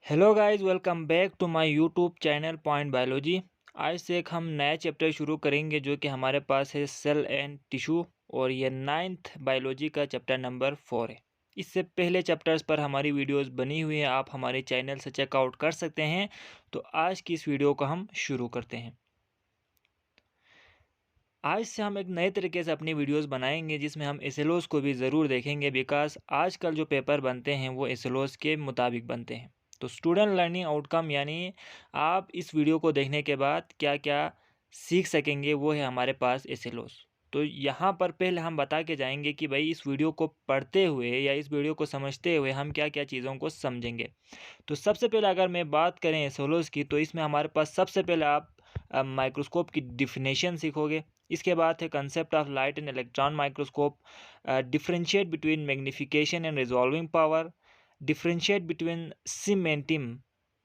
Hello guys, welcome back to my YouTube channel point biology. आज से एक हम नया चैप्टर शुरू करेंगे जो कि हमारे पास है सेल एंड टिश्यू, और ये 9th बायोलॉजी का चैप्टर नंबर 4 है। इससे पहले चैप्टर्स पर हमारी वीडियोस बनी हुई हैं, आप हमारे चैनल से चेकआउट कर सकते हैं। तो आज की इस वीडियो को हम शुरू करते हैं। आज से हम एक नए तरीके से अपनी वीडियोस बनाएंगे जिसमें हम एसएलओस को भी ज़रूर देखेंगे, बिकॉज आजकल जो पेपर बनते हैं वो एसएलओस के मुताबिक बनते हैं। तो स्टूडेंट लर्निंग आउटकम यानी आप इस वीडियो को देखने के बाद क्या क्या सीख सकेंगे वो है हमारे पास एसएलओस। तो यहाँ पर पहले हम बता के जाएंगे कि भाई इस वीडियो को पढ़ते हुए या इस वीडियो को समझते हुए हम क्या क्या चीज़ों को समझेंगे। तो सबसे पहले अगर मैं बात करें एसएलओस की, तो इसमें हमारे पास सबसे पहले आप माइक्रोस्कोप की डिफिनेशन सीखोगे। इसके बाद है concept of light and electron microscope, differentiate between magnification and resolving power, differentiate between SEM TEM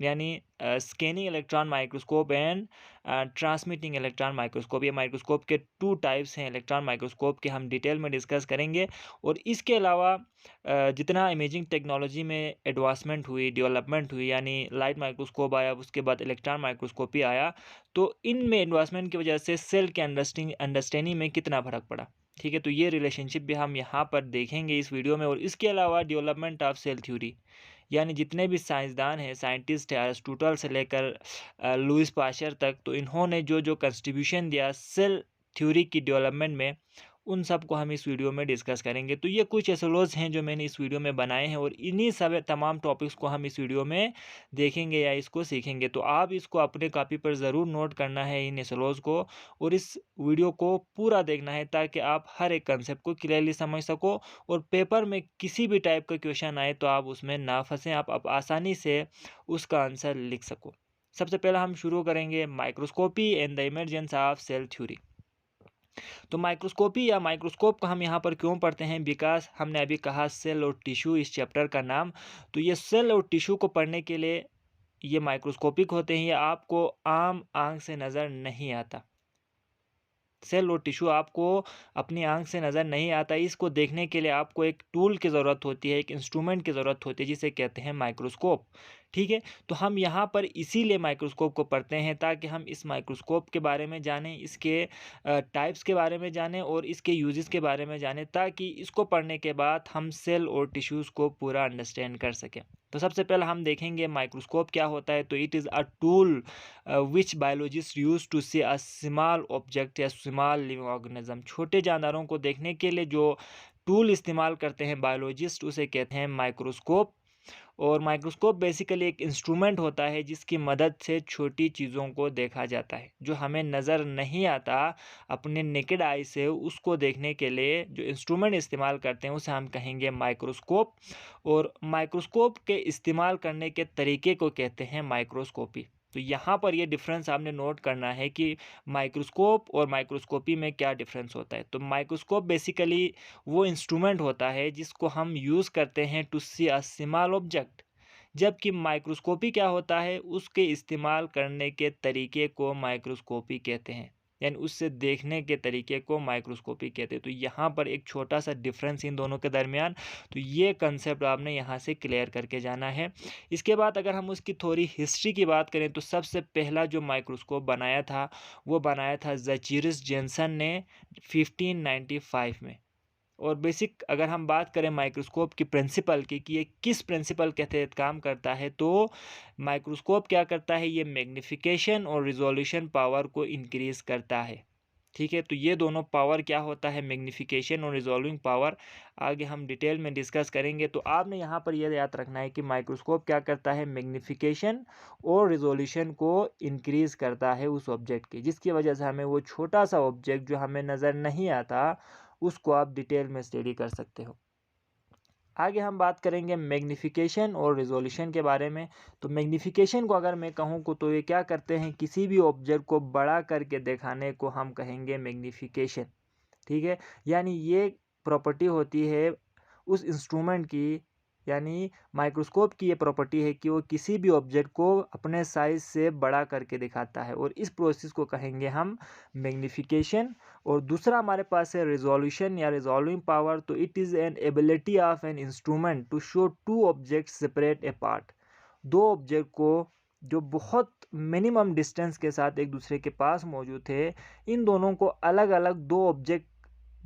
यानी scanning electron microscope and transmitting electron microscope. ये माइक्रोस्कोप के 2 टाइप्स हैं इलेक्ट्रॉन माइक्रोस्कोप के, हम डिटेल में डिस्कस करेंगे। और इसके अलावा जितना इमेजिंग टेक्नोलॉजी में एडवांसमेंट हुई, डेवलपमेंट हुई, यानी लाइट माइक्रोस्कोप आया, उसके बाद इलेक्ट्रॉन माइक्रोस्कोपी आया, तो इनमें एडवांसमेंट की वजह से सेल के अंडरस्टैंडिंग में कितना फ़र्क पड़ा। ठीक है, तो ये रिलेशनशिप भी हम यहाँ पर देखेंगे इस वीडियो में। और इसके अलावा डेवलपमेंट ऑफ सेल थ्योरी, यानी जितने भी साइंसदान हैं, साइंटिस्ट हैं, अरिस्टोटल से लेकर लुइस पाश्चर तक, तो इन्होंने जो जो कंट्रीब्यूशन दिया सेल थ्योरी की डेवलपमेंट में, उन सब को हम इस वीडियो में डिस्कस करेंगे। तो ये कुछ एसएलओस हैं जो मैंने इस वीडियो में बनाए हैं, और इन्हीं सब तमाम टॉपिक्स को हम इस वीडियो में देखेंगे या इसको सीखेंगे। तो आप इसको अपने कॉपी पर ज़रूर नोट करना है इन एसएलओस को, और इस वीडियो को पूरा देखना है ताकि आप हर एक कंसेप्ट को क्लियरली समझ सको, और पेपर में किसी भी टाइप का क्वेश्चन आए तो आप उसमें ना फंसें, आप आसानी से उसका आंसर लिख सको। सबसे पहले हम शुरू करेंगे microscopy and the emergence of cell theory. तो माइक्रोस्कोपी या माइक्रोस्कोप को हम यहाँ पर क्यों पढ़ते हैं, बिकॉज हमने अभी कहा सेल और टिश्यू इस चैप्टर का नाम। तो ये सेल और टिश्यू को पढ़ने के लिए ये माइक्रोस्कोपिक होते हैं, ये आपको आम आंख से नज़र नहीं आता। सेल और टिश्यू आपको अपनी आंख से नज़र नहीं आता। इसको देखने के लिए आपको एक टूल की ज़रूरत होती है, एक इंस्ट्रूमेंट की ज़रूरत होती है, जिसे कहते हैं माइक्रोस्कोप। ठीक है, तो हम यहाँ पर इसीलिए माइक्रोस्कोप को पढ़ते हैं ताकि हम इस माइक्रोस्कोप के बारे में जानें, इसके टाइप्स के बारे में जानें और इसके यूजेस के बारे में जानें, ताकि इसको पढ़ने के बाद हम सेल और टिश्यूज़ को पूरा अंडरस्टैंड कर सकें। तो सबसे पहले हम देखेंगे माइक्रोस्कोप क्या होता है। तो it is a tool which biologist use to see a small object या स्मॉल लिविंग ऑर्गेनिज्म। छोटे जानवरों को देखने के लिए जो टूल इस्तेमाल करते हैं बायोलॉजिस्ट, उसे कहते हैं माइक्रोस्कोप। और माइक्रोस्कोप बेसिकली एक इंस्ट्रूमेंट होता है जिसकी मदद से छोटी चीज़ों को देखा जाता है, जो हमें नज़र नहीं आता अपने नेकेड आई से। उसको देखने के लिए जो इंस्ट्रूमेंट इस्तेमाल करते हैं उसे हम कहेंगे माइक्रोस्कोप। और माइक्रोस्कोप के इस्तेमाल करने के तरीके को कहते हैं माइक्रोस्कोपी। तो यहाँ पर ये डिफरेंस आपने नोट करना है कि माइक्रोस्कोप और माइक्रोस्कोपी में क्या डिफरेंस होता है। तो माइक्रोस्कोप बेसिकली वो इंस्ट्रूमेंट होता है जिसको हम यूज़ करते हैं to see a small object, जबकि माइक्रोस्कोपी क्या होता है, उसके इस्तेमाल करने के तरीके को माइक्रोस्कोपी कहते हैं, यानी उससे देखने के तरीके को माइक्रोस्कोपी कहते हैं। तो यहाँ पर एक छोटा सा डिफरेंस इन दोनों के दरमियान, तो ये कंसेप्ट आपने यहाँ से क्लियर करके जाना है। इसके बाद अगर हम उसकी थोड़ी हिस्ट्री की बात करें, तो सबसे पहला जो माइक्रोस्कोप बनाया था वो बनाया था ज़ेचिरस जेनसन ने 1595 में। और बेसिक अगर हम बात करें माइक्रोस्कोप की प्रिंसिपल की कि ये किस प्रिंसिपल के तहत काम करता है, तो माइक्रोस्कोप क्या करता है, ये मैग्नीफिकेशन और रिजोल्यूशन पावर को इंक्रीज़ करता है। ठीक है, तो ये दोनों पावर क्या होता है, मैग्नीफिकेशन और रिजॉल्विंग पावर, आगे हम डिटेल में डिस्कस करेंगे। तो आपने यहाँ पर यह याद रखना है कि माइक्रोस्कोप क्या करता है, मैग्नीफिकेशन और रिजोल्यूशन को इंक्रीज़ करता है उस ऑब्जेक्ट की, जिसकी वजह से हमें वो छोटा सा ऑब्जेक्ट जो हमें नज़र नहीं आता उसको आप डिटेल में स्टडी कर सकते हो। आगे हम बात करेंगे मैग्नीफिकेशन और रिजोल्यूशन के बारे में। तो मैग्नीफिकेशन को अगर मैं कहूँ को, तो ये क्या करते हैं, किसी भी ऑब्जेक्ट को बड़ा करके दिखाने को हम कहेंगे मैग्नीफिकेशन। ठीक है, यानी ये प्रॉपर्टी होती है उस इंस्ट्रूमेंट की, यानी माइक्रोस्कोप की ये प्रॉपर्टी है कि वो किसी भी ऑब्जेक्ट को अपने साइज से बड़ा करके दिखाता है, और इस प्रोसेस को कहेंगे हम मैग्नीफिकेशन। और दूसरा हमारे पास है रिजोल्यूशन या रिजॉल्विंग पावर। तो it is an ability of an instrument to show two objects separate apart. दो ऑब्जेक्ट को जो बहुत मिनिमम डिस्टेंस के साथ एक दूसरे के पास मौजूद थे, इन दोनों को अलग अलग दो ऑब्जेक्ट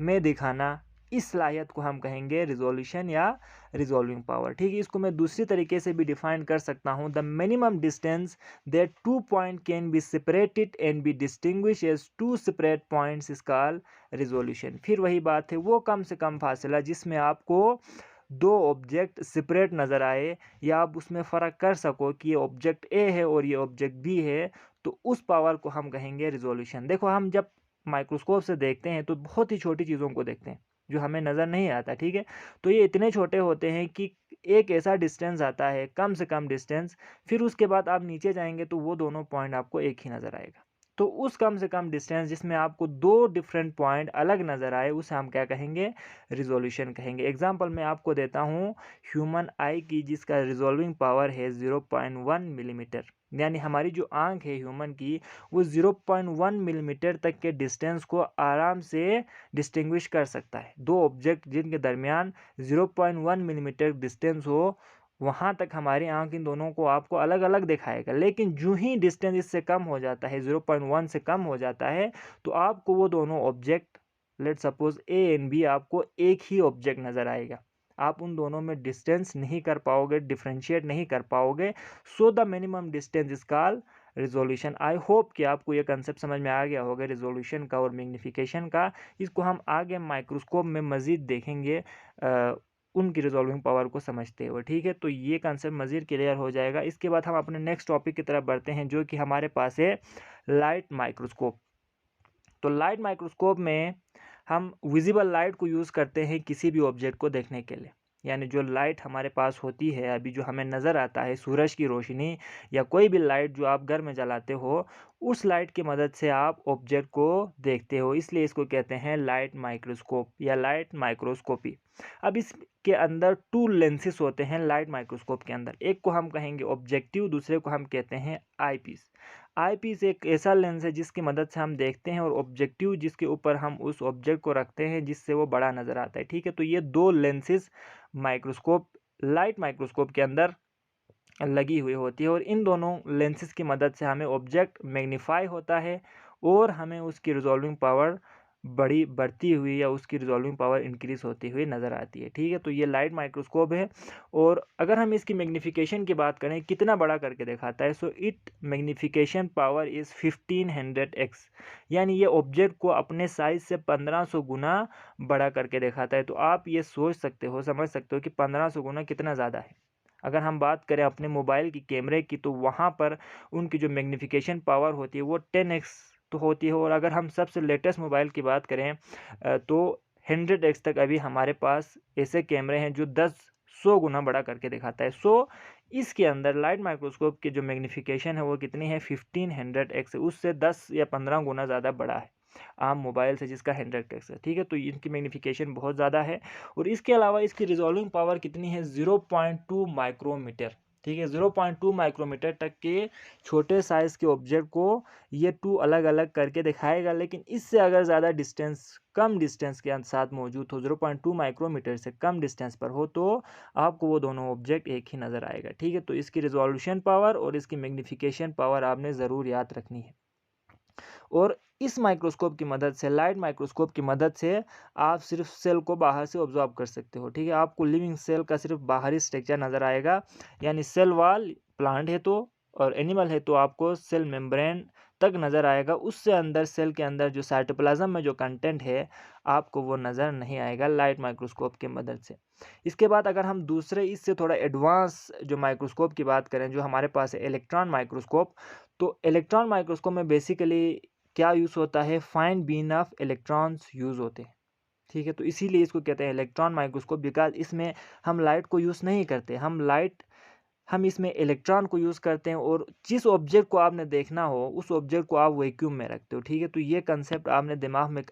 में दिखाना, इस सलाहियत को हम कहेंगे रिजोल्यूशन या रिजॉल्विंग पावर। ठीक है, इसको मैं दूसरी तरीके से भी डिफाइन कर सकता हूँ। The minimum distance that 2 point can be separated and be distinguish as 2 separate points is called resolution. फिर वही बात है, वो कम से कम फासला जिसमें आपको दो ऑब्जेक्ट सेपरेट नज़र आए या आप उसमें फ़र्क कर सको कि ये ऑब्जेक्ट ए है और ये ऑब्जेक्ट बी है, तो उस पावर को हम कहेंगे रिजोल्यूशन। देखो, हम जब माइक्रोस्कोप से देखते हैं तो बहुत ही छोटी चीज़ों को देखते हैं जो हमें नज़र नहीं आता। ठीक है, तो ये इतने छोटे होते हैं कि एक ऐसा डिस्टेंस आता है, कम से कम डिस्टेंस, फिर उसके बाद आप नीचे जाएंगे तो वो दोनों पॉइंट आपको एक ही नज़र आएगा। तो उस कम से कम डिस्टेंस जिसमें आपको दो डिफरेंट पॉइंट अलग नज़र आए, उसे हम क्या कहेंगे, रिजोल्यूशन कहेंगे। एग्जांपल मैं आपको देता हूँ ह्यूमन आई की, जिसका रिजॉल्विंग पावर है 0.1 मिलीमीटर। यानी हमारी जो आंख है ह्यूमन की, वो 0.1 मिलीमीटर तक के डिस्टेंस को आराम से डिस्टिंग्विश कर सकता है। दो ऑब्जेक्ट जिनके दरमियान 0.1 मिलीमीटर डिस्टेंस हो, वहाँ तक हमारी आंख इन दोनों को आपको अलग अलग दिखाएगा। लेकिन जो ही डिस्टेंस इससे कम हो जाता है, 0.1 से कम हो जाता है, तो आपको वो दोनों object, let suppose A and B, आपको एक ही ऑब्जेक्ट नज़र आएगा। आप उन दोनों में डिस्टेंस नहीं कर पाओगे, डिफ्रेंशिएट नहीं कर पाओगे। So the minimum distance is called resolution. I hope कि आपको ये कंसेप्ट समझ में आ गया होगा रिजोल्यूशन का और मैग्नीफिकेशन का। इसको हम आगे माइक्रोस्कोप में मज़ीद देखेंगे उनकी रिजॉल्विंग पावर को समझते हुए। ठीक है, तो ये कंसेप्ट मज़ीद क्लियर हो जाएगा। इसके बाद हम अपने नेक्स्ट टॉपिक की तरफ बढ़ते हैं, जो कि हमारे पास है लाइट माइक्रोस्कोप। तो लाइट माइक्रोस्कोप में हम विजिबल लाइट को यूज़ करते हैं किसी भी ऑब्जेक्ट को देखने के लिए। यानी जो लाइट हमारे पास होती है अभी, जो हमें नज़र आता है, सूरज की रोशनी या कोई भी लाइट जो आप घर में जलाते हो, उस लाइट की मदद से आप ऑब्जेक्ट को देखते हो, इसलिए इसको कहते हैं लाइट माइक्रोस्कोप या लाइट माइक्रोस्कोपी। अब इसके अंदर टू लेंसेस होते हैं लाइट माइक्रोस्कोप के अंदर। एक को हम कहेंगे ऑब्जेक्टिव, दूसरे को हम कहते हैं आईपीस। आईपीस एक ऐसा लेंस है जिसकी मदद से हम देखते हैं, और ऑब्जेक्टिव जिसके ऊपर हम उस ऑब्जेक्ट को रखते हैं जिससे वो बड़ा नज़र आता है। ठीक है, तो ये दो लेंसेज माइक्रोस्कोप, लाइट माइक्रोस्कोप के अंदर लगी हुई होती है, और इन दोनों लेंसेज की मदद से हमें ऑब्जेक्ट मैग्नीफाई होता है और हमें उसकी रिजॉल्विंग पावर बढ़ती हुई या उसकी रिजॉल्विंग पावर इंक्रीज होती हुई नज़र आती है। ठीक है, तो ये लाइट माइक्रोस्कोप है। और अगर हम इसकी मैग्नीफिकेशन की बात करें, कितना बड़ा करके दिखाता है, so it magnification power is 1500x। यानी ये ऑब्जेक्ट को अपने साइज से 1500 गुना बड़ा करके दिखाता है। तो आप ये सोच सकते हो, समझ सकते हो कि 1500 गुना कितना ज़्यादा है। अगर हम बात करें अपने मोबाइल की कैमरे की, तो वहाँ पर उनकी जो मैग्नीफिकेशन पावर होती है वो 10x तो होती है। और अगर हम सबसे लेटेस्ट मोबाइल की बात करें तो 100x तक अभी हमारे पास ऐसे कैमरे हैं जो 100 गुना बड़ा करके दिखाता है। सो इसके अंदर लाइट माइक्रोस्कोप की जो मैग्नीफिकेशन है वो कितनी है, 1500x, उससे 10 या 15 गुना ज़्यादा बड़ा है आम मोबाइल से जिसका 100x है। ठीक है, तो इनकी मैग्नीफिकेशन बहुत ज़्यादा है। और इसके अलावा इसकी रिजॉल्विंग पावर कितनी है, 0.2 माइक्रोमीटर। ठीक है, 0.2 माइक्रोमीटर तक के छोटे साइज़ के ऑब्जेक्ट को ये टू अलग अलग करके दिखाएगा। लेकिन इससे अगर ज़्यादा डिस्टेंस, कम डिस्टेंस के साथ मौजूद हो, 0.2 माइक्रोमीटर से कम डिस्टेंस पर हो, तो आपको वो दोनों ऑब्जेक्ट एक ही नज़र आएगा। ठीक है, तो इसकी रिजॉल्यूशन पावर और इसकी मैग्नीफिकेशन पावर आपने ज़रूर याद रखनी है। और इस माइक्रोस्कोप की मदद से, लाइट माइक्रोस्कोप की मदद से, आप सिर्फ सेल को बाहर से ऑब्जर्व कर सकते हो। ठीक है, आपको लिविंग सेल का सिर्फ बाहरी स्ट्रक्चर नज़र आएगा, यानी सेल वाल प्लांट है तो, और एनिमल है तो आपको सेल मेम्ब्रेन तक नज़र आएगा। उससे अंदर, सेल के अंदर जो साइटोप्लाज्म में जो कंटेंट है, आपको वो नज़र नहीं आएगा लाइट माइक्रोस्कोप की मदद से। इसके बाद अगर हम दूसरे इससे थोड़ा एडवांस जो माइक्रोस्कोप की बात करें, जो हमारे पास है इलेक्ट्रॉन माइक्रोस्कोप, तो इलेक्ट्रॉन माइक्रोस्कोप में बेसिकली क्या यूज़ होता है, fine beam of electrons use होते हैं। ठीक है, तो इसीलिए इसको कहते हैं इलेक्ट्रॉन माइक्रोस्कोप, बिकॉज इसमें हम लाइट को यूज़ नहीं करते, हम इसमें इलेक्ट्रॉन को यूज़ करते हैं। और जिस ऑब्जेक्ट को आपने देखना हो, उस ऑब्जेक्ट को आप वैक्यूम में रखते हो। ठीक है, तो ये कंसेप्ट आपने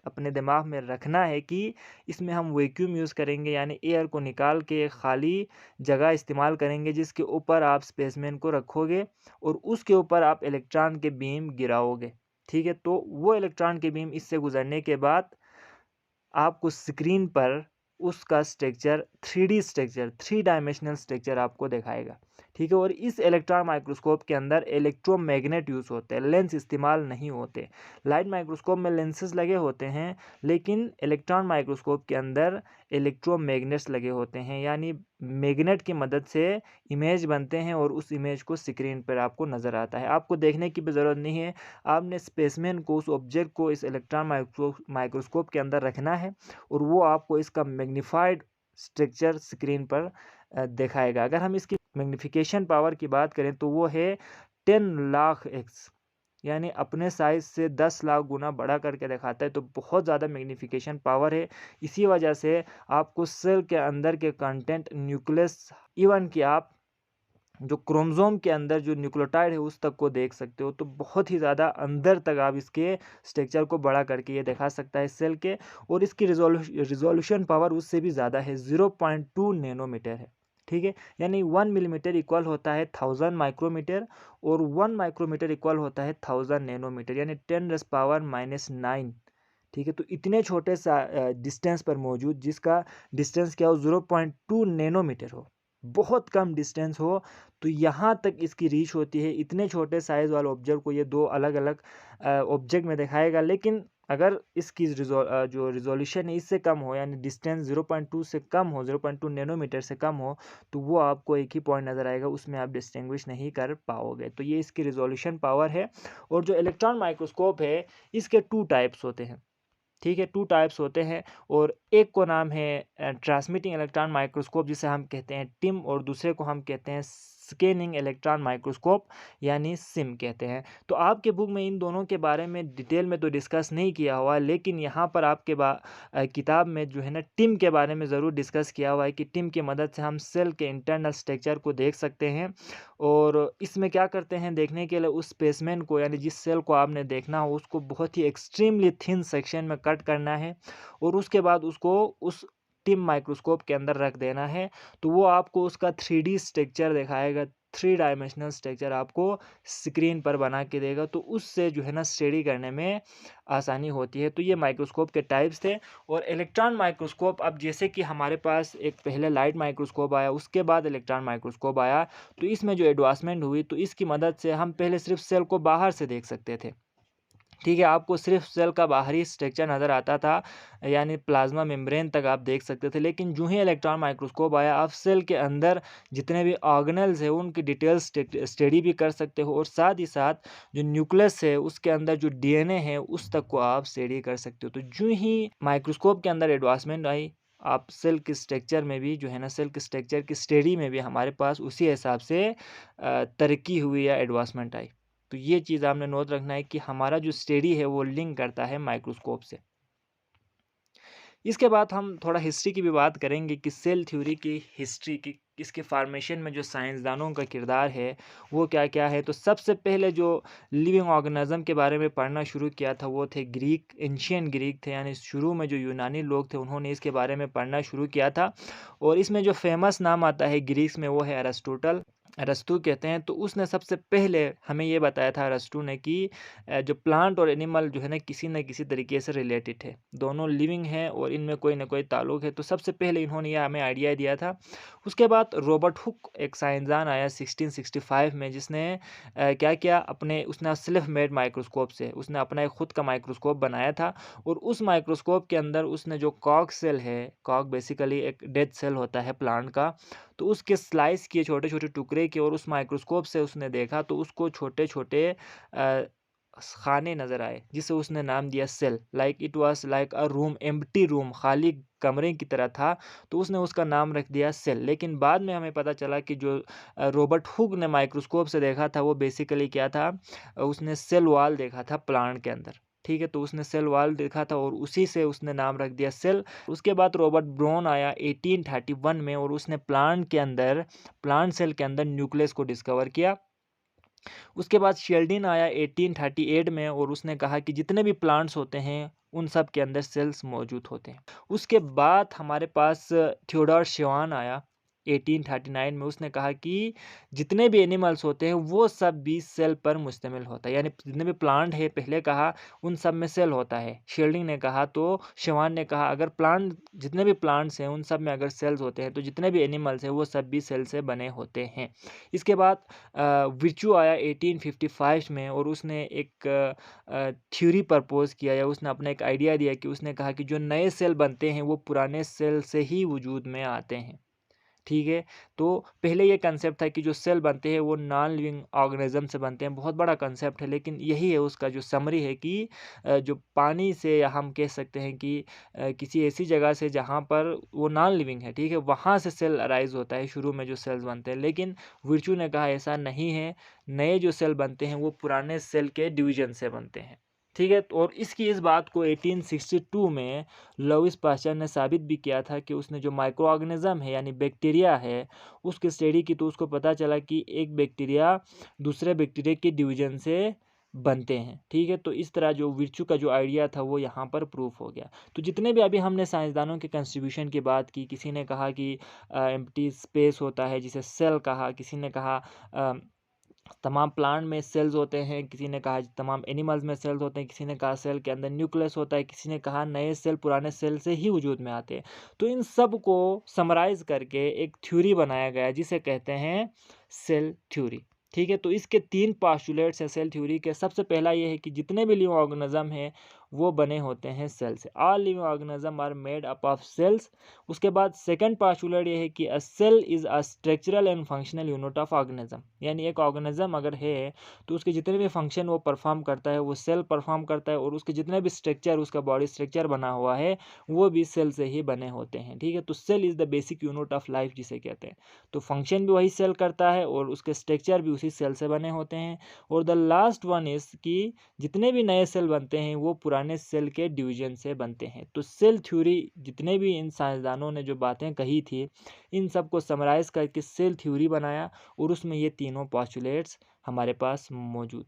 अपने दिमाग में रखना है कि इसमें हम वैक्यूम यूज़ करेंगे, यानी एयर को निकाल के एक खाली जगह इस्तेमाल करेंगे जिसके ऊपर आप स्पेसमैन को रखोगे और उसके ऊपर आप इलेक्ट्रॉन के बीम गिराओगे। ठीक है, तो वो इलेक्ट्रॉन के बीम इससे गुजरने के बाद आपको स्क्रीन पर उसका structure, 3D structure, 3 dimensional structure आपको दिखाएगा। ठीक है। और इस इलेक्ट्रॉन माइक्रोस्कोप के अंदर इलेक्ट्रोमैग्नेट यूज़ होते हैं, लेंस इस्तेमाल नहीं होते। लाइट माइक्रोस्कोप में लेंसेज लगे होते हैं, लेकिन इलेक्ट्रॉन माइक्रोस्कोप के अंदर इलेक्ट्रोमैग्नेट्स लगे होते हैं, यानी मैग्नेट की मदद से इमेज बनते हैं और उस इमेज को स्क्रीन पर आपको नज़र आता है। आपको देखने की भी ज़रूरत नहीं है, आपने स्पेसमैन को, उस ऑब्जेक्ट को इस इलेक्ट्रॉन माइक्रोस्कोप के अंदर रखना है और वो आपको इसका मैग्नीफाइड स्ट्रक्चर स्क्रीन पर दिखाएगा। अगर हम इसकी मैग्नीफिकेशन पावर की बात करें तो वो है 10 लाख एक्स, यानी अपने साइज से 10 लाख गुना बड़ा करके दिखाता है। तो बहुत ज़्यादा मैग्नीफिकेशन पावर है। इसी वजह से आपको सेल के अंदर के कंटेंट, न्यूक्लियस, इवन कि आप जो क्रोमोसोम के अंदर जो न्यूक्लियोटाइड है उस तक को देख सकते हो। तो बहुत ही ज़्यादा अंदर तक आप इसके स्ट्रक्चर को बड़ा करके ये दिखा सकता है सेल के। और इसकी रिजोल्यूशन पावर उससे भी ज़्यादा है, 0.2 नैनोमीटर है। ठीक है, यानी 1 मिलीमीटर इक्वल होता है 1000 माइक्रोमीटर और 1 माइक्रोमीटर इक्वल होता है 1000 नैनोमीटर, यानी 10⁻⁹। ठीक है, तो इतने छोटे सा डिस्टेंस पर मौजूद, जिसका डिस्टेंस क्या हो, 0.2 नैनोमीटर हो, बहुत कम डिस्टेंस हो, तो यहाँ तक इसकी रीच होती है। इतने छोटे साइज़ वाले ऑब्जेक्ट को ये दो अलग अलग ऑब्जेक्ट में दिखाएगा। लेकिन अगर इसकी जो रिजोल्यूशन है इससे कम हो, यानी डिस्टेंस 0.2 से कम हो, 0.2 नैनोमीटर से कम हो, तो वो आपको एक ही पॉइंट नज़र आएगा, उसमें आप डिस्टिंग्विश नहीं कर पाओगे। तो ये इसकी रिजोल्यूशन पावर है। और जो इलेक्ट्रॉन माइक्रोस्कोप है इसके 2 टाइप्स होते हैं। ठीक है, 2 टाइप्स होते हैं, और एक को नाम है ट्रांसमिटिंग इलेक्ट्रॉन माइक्रोस्कोप, जिसे हम कहते हैं टिम, और दूसरे को हम कहते हैं स्कैनिंग इलेक्ट्रॉन माइक्रोस्कोप, यानी सिम कहते हैं। तो आपके बुक में इन दोनों के बारे में डिटेल में तो डिस्कस नहीं किया हुआ है, लेकिन यहाँ पर आपके किताब में जो है ना टिम के बारे में ज़रूर डिस्कस किया हुआ है कि टिम की मदद से हम सेल के इंटरनल स्ट्रक्चर को देख सकते हैं। और इसमें क्या करते हैं, देखने के लिए उस स्पेसमेन को, यानी जिस सेल को आपने देखना हो, उसको बहुत ही एक्सट्रीमली थिन सेक्शन में कट करना है और उसके बाद उसको उस टिम माइक्रोस्कोप के अंदर रख देना है। तो वो आपको उसका 3D स्ट्रक्चर दिखाएगा, 3 डायमेंशनल स्ट्रक्चर आपको स्क्रीन पर बना के देगा। तो उससे जो है ना स्टडी करने में आसानी होती है। तो ये माइक्रोस्कोप के टाइप्स थे। और इलेक्ट्रॉन माइक्रोस्कोप, अब जैसे कि हमारे पास एक पहले लाइट माइक्रोस्कोप आया, उसके बाद इलेक्ट्रॉन माइक्रोस्कोप आया, तो इसमें जो एडवांसमेंट हुई, तो इसकी मदद से हम पहले सिर्फ सेल को बाहर से देख सकते थे। ठीक है, आपको सिर्फ सेल का बाहरी स्ट्रक्चर नज़र आता था, यानी प्लाज्मा मेम्ब्रेन तक आप देख सकते थे। लेकिन जो ही इलेक्ट्रॉन माइक्रोस्कोप आया, आप सेल के अंदर जितने भी ऑर्गेनेल्स हैं उनकी डिटेल्स स्टडी भी कर सकते हो, और साथ ही साथ जो न्यूक्लियस है उसके अंदर जो डीएनए है उस तक को आप स्टडी कर सकते हो। तो जो ही माइक्रोस्कोप के अंदर एडवांसमेंट आई, आप सेल के स्ट्रक्चर में भी जो है ना, सेल के स्ट्रक्चर की स्टडी में भी हमारे पास उसी हिसाब से तरक्की हुई या एडवांसमेंट आई। तो ये चीज़ आपने नोट रखना है कि हमारा जो स्टडी है वो लिंक करता है माइक्रोस्कोप से। इसके बाद हम थोड़ा हिस्ट्री की भी बात करेंगे कि सेल थ्योरी की हिस्ट्री की, इसके फार्मेशन में जो साइंसदानों का किरदार है वो क्या क्या है। तो सबसे पहले जो लिविंग ऑर्गेनिज्म के बारे में पढ़ना शुरू किया था वो थे ग्रीक, एंशियन ग्रीक थे, यानी शुरू में जो यूनानी लोग थे उन्होंने इसके बारे में पढ़ना शुरू किया था। और इसमें जो फेमस नाम आता है ग्रीस में वो है अरिस्टोटल, अरस्तू कहते हैं। तो उसने सबसे पहले हमें ये बताया था अरस्तू ने कि जो प्लांट और एनिमल जो है ना किसी न किसी तरीके से रिलेटेड है, दोनों लिविंग हैं और इनमें कोई ना कोई ताल्लुक है। तो सबसे पहले इन्होंने यह हमें आइडिया दिया था। उसके बाद रॉबर्ट हुक एक साइंसदान आया 1665 में, जिसने क्या किया, उसने सेल्फ मेड माइक्रोस्कोप से उसने अपना एक खुद का माइक्रोस्कोप बनाया था। और उस माइक्रोस्कोप के अंदर उसने जो कॉक सेल है, कॉक बेसिकली एक डेड सेल होता है प्लांट का, तो उसके स्लाइस किए छोटे छोटे टुकड़े किए और उस माइक्रोस्कोप से उसने देखा तो उसको छोटे छोटे खाने नज़र आए, जिसे उसने नाम दिया cell. Like it was like a room, empty room, खाली कमरे की तरह था। तो उसने उसका नाम रख दिया सेल। लेकिन बाद में हमें पता चला कि जो रॉबर्ट हुक ने माइक्रोस्कोप से देखा था वो बेसिकली क्या था, उसने सेल वॉल देखा था प्लांट के अंदर। ठीक है, तो उसने सेल वॉल देखा था और उसी से उसने नाम रख दिया सेल। उसके बाद रॉबर्ट ब्राउन आया 1831 में और उसने प्लांट सेल के अंदर न्यूक्लियस को डिस्कवर किया। उसके बाद शेल्डिन आया 1838 में और उसने कहा कि जितने भी प्लांट्स होते हैं उन सब के अंदर सेल्स मौजूद होते हैं। उसके बाद हमारे पास थियोडोर शेवान आया 1839 में उसने कहा कि जितने भी एनिमल्स होते हैं वो सब भी सेल पर मुश्तमिल होता है, यानी जितने भी प्लांट है पहले कहा उन सब में सेल होता है। शील्डिंग ने कहा, तो शिवान ने कहा अगर प्लांट जितने भी प्लांट्स हैं उन सब में अगर सेल्स होते हैं तो जितने भी एनिमल्स हैं वो सब भी सेल से बने होते हैं। इसके बाद विर्चू आया 1855 में और उसने एक थ्योरी प्रपोज किया या उसने अपना एक आइडिया दिया कि उसने कहा कि जो नए सेल बनते हैं वो पुराने सेल से ही वजूद में आते हैं। ठीक है, तो पहले ये कंसेप्ट था कि जो सेल बनते हैं वो नॉन लिविंग ऑर्गेनिज्म से बनते हैं, बहुत बड़ा कंसेप्ट है, लेकिन यही है उसका जो समरी है कि जो पानी से, या हम कह सकते हैं कि किसी ऐसी जगह से जहाँ पर वो नॉन लिविंग है, ठीक है, वहाँ से सेल अराइज होता है शुरू में जो सेल्स बनते हैं। लेकिन विर्चू ने कहा ऐसा नहीं है, नए जो सेल बनते हैं वो पुराने सेल के डिवीजन से बनते हैं। ठीक है, और इस बात को 1862 में लुईस पास्चर ने साबित भी किया था कि उसने जो माइक्रो ऑर्गेनिज्म है यानी बैक्टीरिया है उसकी स्टडी की, तो उसको पता चला कि एक बैक्टीरिया दूसरे बैक्टीरिया के डिवीजन से बनते हैं। ठीक है, तो इस तरह जो विर्चू का जो आइडिया था वो यहाँ पर प्रूफ हो गया। तो जितने भी अभी हमने साइंसदानों के कंट्रीब्यूशन की बात की, किसी ने कहा कि एम्प्टी स्पेस होता है जिसे सेल कहा, किसी ने कहा तमाम प्लांट में सेल्स होते हैं, किसी ने कहा तमाम एनिमल्स में सेल्स होते हैं, किसी ने कहा सेल के अंदर न्यूक्लियस होता है, किसी ने कहा नए सेल पुराने सेल से ही वजूद में आते हैं। तो इन सब को समराइज करके एक थ्योरी बनाया गया जिसे कहते हैं सेल थ्योरी। ठीक है, तो इसके 3 पोस्टुलेट्स हैं सेल थ्योरी के। सबसे पहला ये है कि जितने भी लिविंग ऑर्गेनिज्म हैं वो बने होते हैं सेल से। All living organism are made up of cells. उसके बाद सेकंड पोस्टुलेट ये है कि a cell is a structural and functional unit of organism, यानी एक ऑर्गेनिज्म अगर है तो उसके जितने भी फंक्शन वो परफॉर्म करता है वो सेल परफॉर्म करता है, और उसके जितने भी स्ट्रक्चर, उसका बॉडी स्ट्रक्चर बना हुआ है वो भी सेल से ही बने होते हैं। ठीक है, तो cell is the basic unit of life जिसे कहते हैं। तो फंक्शन भी वही सेल करता है और उसके स्ट्रक्चर भी उसी सेल से बने होते हैं। और द लास्ट वन इज कि जितने भी नए सेल बनते हैं वो पुराने सेल के डिवीजन से बनते हैं। तो सेल थ्योरी, जितने भी इन साइंसदानों ने जो बातें कही थी इन सब को समराइज करके सेल थ्योरी बनाया, और उसमें ये तीनों पोस्टुलेट्स हमारे पास मौजूद